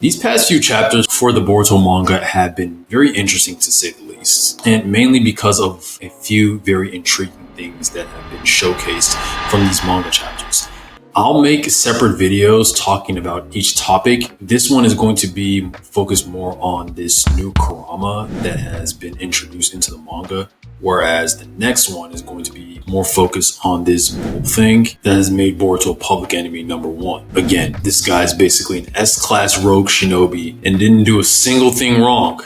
These past few chapters for the Boruto manga have been very interesting to say the least, and mainly because of a few very intriguing things that have been showcased from these manga chapters. I'll make separate videos talking about each topic. This one is going to be focused more on this new Kurama that has been introduced into the manga, whereas the next one is going to be more focused on this bull thing that has made Boruto public enemy #1. Again, this guy's basically an S-class rogue shinobi and didn't do a single thing wrong.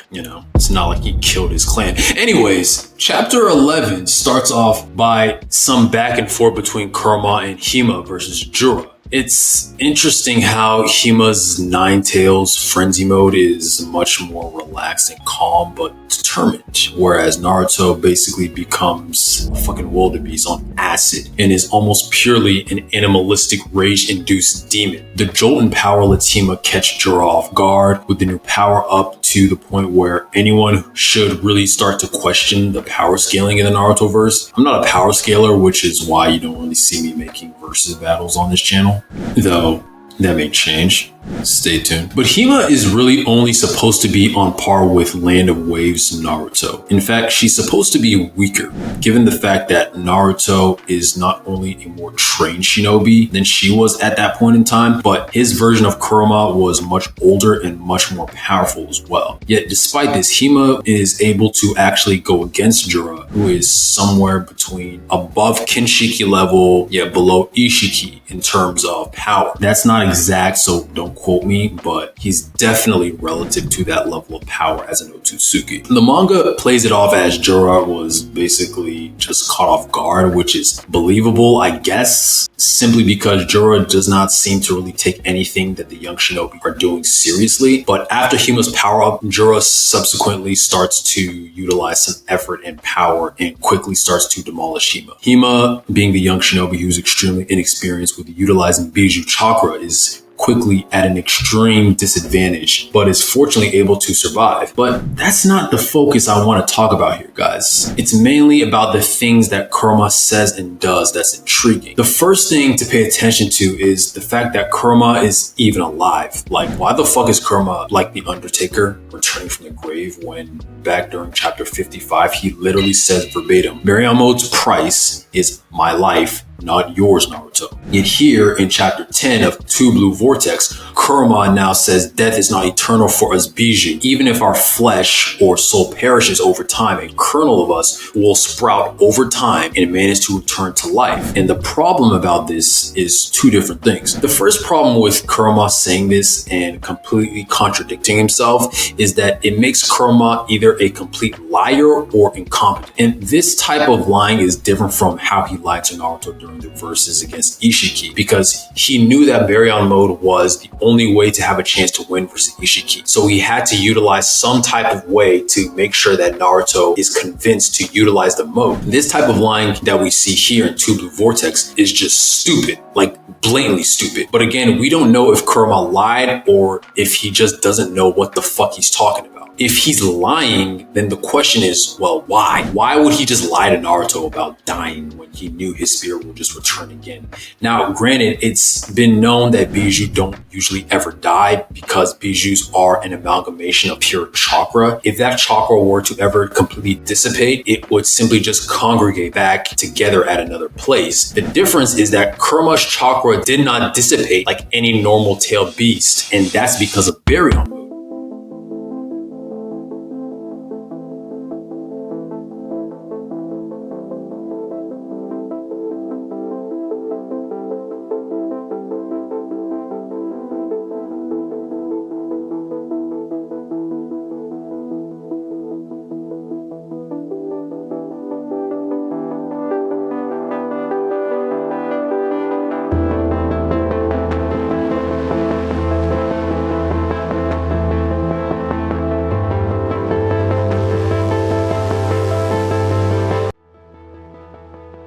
It's not like he killed his clan. Anyways, chapter 11 starts off by some back and forth between Kurama and Hima versus Jura. It's interesting how Hima's Nine Tails frenzy mode is much more relaxed and calm but determined, whereas Naruto basically becomes a fucking wildebeest on acid and is almost purely an animalistic rage-induced demon. The jolt in power lets Hima catch Jura off guard with the new power up to the point where anyone should really start to question the power scaling in the Naruto verse. I'm not a power scaler, which is why you don't really see me making versus battles on this channel, though that may change. Stay tuned. But Hima is really only supposed to be on par with Land of Waves Naruto. In fact, she's supposed to be weaker, given the fact that Naruto is not only a more trained shinobi than she was at that point in time, but his version of Kurama was much older and much more powerful as well. Yet despite this, Hima is able to actually go against Jura, who is somewhere between above Kinshiki level, yet below Ishiki in terms of power. That's not exact, so don't quote me, but he's definitely relative to that level of power as an Otsutsuki. The manga plays it off as Jura was basically just caught off guard, which is believable, I guess, simply because Jura does not seem to really take anything that the young shinobi are doing seriously. But after Hima's power up, Jura subsequently starts to utilize some effort and power and quickly starts to demolish Hima. Hima, being the young shinobi who's extremely inexperienced with utilizing Biju chakra, is quickly at an extreme disadvantage, but is fortunately able to survive. But that's not the focus I want to talk about here, guys. It's mainly about the things that Kurama says and does that's intriguing. The first thing to pay attention to is the fact that Kurama is even alive. Like, why the fuck is Kurama like the Undertaker returning from the grave when back during chapter 55, he literally says verbatim, Mariamo's price is my life, not yours, Naruto. Yet here in chapter 10 of Two Blue Vortex, Kurama now says death is not eternal for us Biju. Even if our flesh or soul perishes over time, a kernel of us will sprout over time and manage to return to life. And the problem about this is two different things. The first problem with Kurama saying this and completely contradicting himself is that it makes Kurama either a complete liar or incompetent. And this type of lying is different from how he lied to Naruto during the verses against Ishiki, because he knew that Baryon mode was the only way to have a chance to win versus Ishiki. So he had to utilize some type of way to make sure that Naruto is convinced to utilize the mode. This type of lying that we see here in Two Blue Vortex is just stupid, like blatantly stupid. But again, we don't know if Kurama lied or if he just doesn't know what the fuck he's talking about. If he's lying, then the question is, well, why? Why would he just lie to Naruto about dying when he knew his spirit will just return again? Now, granted, it's been known that Biju don't usually ever die because Bijus are an amalgamation of pure chakra. If that chakra were to ever completely dissipate, it would simply just congregate back together at another place. The difference is that Kurama's chakra did not dissipate like any normal tailed beast, and that's because of Baryon mode.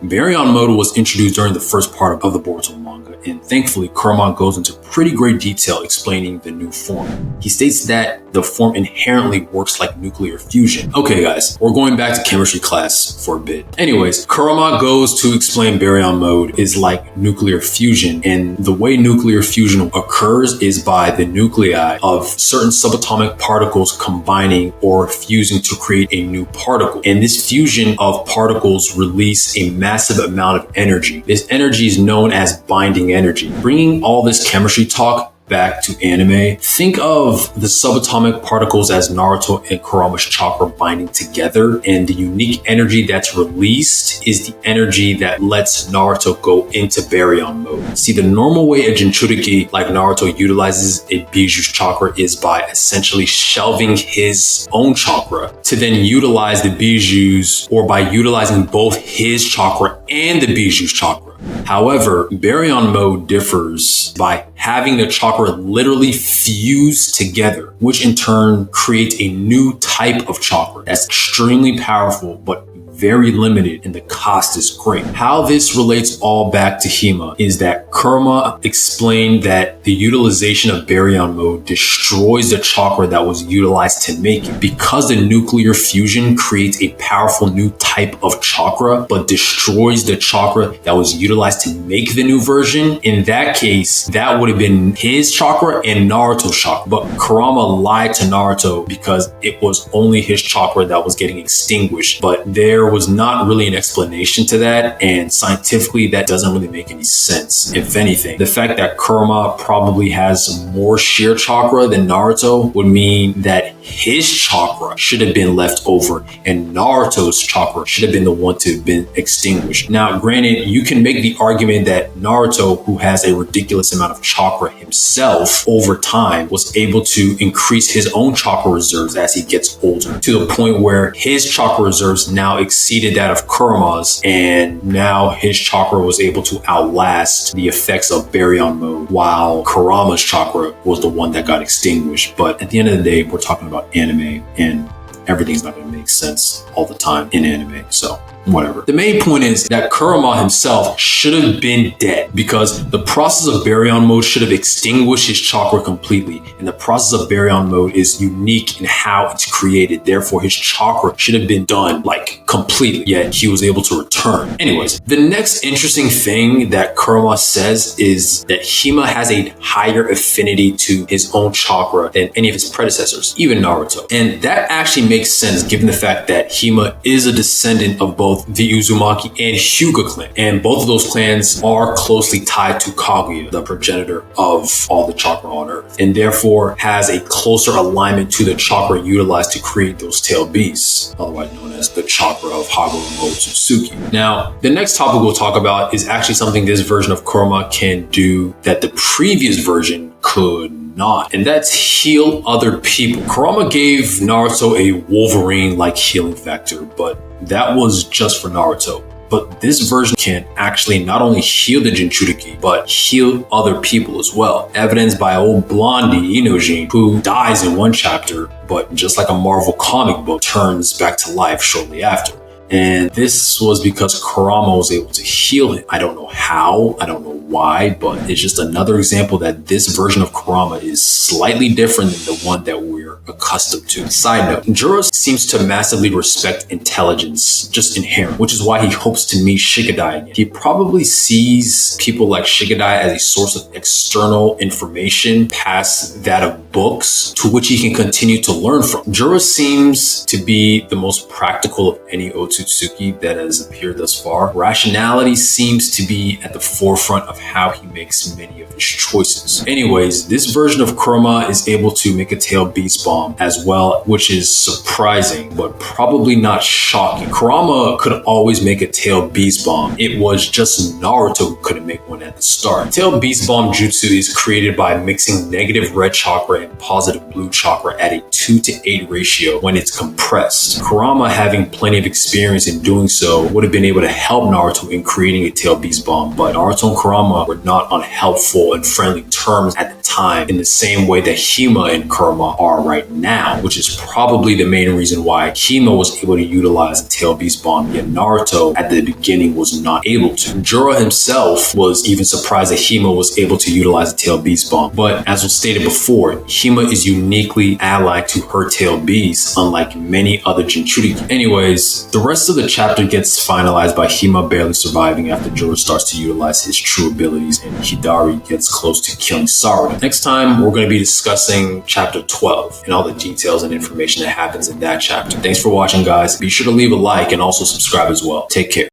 Baryon mode was introduced during the first part of the Boruto manga, and thankfully Kurama goes into pretty great detail explaining the new form. He states that the form inherently works like nuclear fusion. Okay guys, we're going back to chemistry class for a bit. Anyways, Kurama goes to explain baryon mode is like nuclear fusion, and the way nuclear fusion occurs is by the nuclei of certain subatomic particles combining or fusing to create a new particle. And this fusion of particles release a massive amount of energy. This energy is known as binding energy. Bringing all this chemistry talk back to anime, think of the subatomic particles as Naruto and Kurama's chakra binding together, and the unique energy that's released is the energy that lets Naruto go into baryon mode. See, the normal way a Jinchuriki like Naruto utilizes a Biju's chakra is by essentially shelving his own chakra to then utilize the Biju's, or by utilizing both his chakra and the Biju's chakra. However, baryon mode differs by having the chakra literally fuse together, which in turn creates a new type of chakra that's extremely powerful but very limited, and the cost is great. How this relates all back to Hima is that Kurama explained that the utilization of baryon mode destroys the chakra that was utilized to make it. Because the nuclear fusion creates a powerful new type of chakra but destroys the chakra that was utilized to make the new version, in that case, that would have been his chakra and Naruto's chakra. But Kurama lied to Naruto because it was only his chakra that was getting extinguished, but there was not really an explanation to that, and scientifically that doesn't really make any sense. If anything, the fact that Kurama probably has more sheer chakra than Naruto would mean that his chakra should have been left over and Naruto's chakra should have been the one to have been extinguished. Now, granted, you can make the argument that Naruto, who has a ridiculous amount of chakra himself, over time was able to increase his own chakra reserves as he gets older, to the point where his chakra reserves now exceeded that of Kurama's, and now his chakra was able to outlast the effects of baryon mode, while Kurama's chakra was the one that got extinguished. But at the end of the day, we're talking about anime, and everything's not going to make sense all the time in anime, so whatever. The main point is that Kurama himself should have been dead, because the process of baryon mode should have extinguished his chakra completely, and the process of baryon mode is unique in how it's created. Therefore, his chakra should have been done like completely, yet he was able to return. Anyways, the next interesting thing that Kurama says is that Hima has a higher affinity to his own chakra than any of his predecessors, even Naruto. And that actually makes sense given the fact that Hima is a descendant of both the Uzumaki and Hyuga clan, and both of those clans are closely tied to Kaguya, the progenitor of all the chakra on Earth, and therefore has a closer alignment to the chakra utilized to create those tailed beasts, otherwise known as the chakra of Hagoromo Tsutsuki. Now, the next topic we'll talk about is actually something this version of Kurama can do that the previous version could not, and that's heal other people. Kurama gave Naruto a Wolverine-like healing factor, but that was just for Naruto. But this version can actually not only heal the Jinchuriki, but heal other people as well. Evidenced by old Blondie Inojin, who dies in one chapter, but just like a Marvel comic book, turns back to life shortly after. And this was because Kurama was able to heal him. I don't know how, I don't know why, but it's just another example that this version of Kurama is slightly different than the one that we're accustomed to. Side note, Juro seems to massively respect intelligence, just inherent, which is why he hopes to meet Shigadai again. He probably sees people like Shigadai as a source of external information past that of books, to which he can continue to learn from. Juro seems to be the most practical of any Otsutsuki that has appeared thus far. Rationality seems to be at the forefront of how he makes many of his choices. Anyways, this version of Kurama is able to make a tail beast bomb as well, which is surprising, but probably not shocking. Kurama could always make a tail beast bomb. It was just Naruto who couldn't make one at the start. Tail beast bomb jutsu is created by mixing negative red chakra and positive blue chakra at a 2:8 ratio when it's compressed. Kurama, having plenty of experience experience in doing so would have been able to help Naruto in creating a Tail Beast Bomb, but Naruto and Kurama were not on helpful and friendly terms at the time in the same way that Hima and Kurama are right now, which is probably the main reason why Hima was able to utilize the Tail Beast Bomb, yet Naruto at the beginning was not able to. Jorah himself was even surprised that Hima was able to utilize the Tail Beast Bomb, but as was stated before, Hima is uniquely allied to her Tail Beast, unlike many other Jinchuriki. Anyways, the rest of the chapter gets finalized by Hima barely surviving after Jorah starts to utilize his true abilities and Hidari gets close to killing Sarada. Next time, we're going to be discussing chapter 12 and all the details and information that happens in that chapter. Thanks for watching, guys. Be sure to leave a like and also subscribe as well. Take care.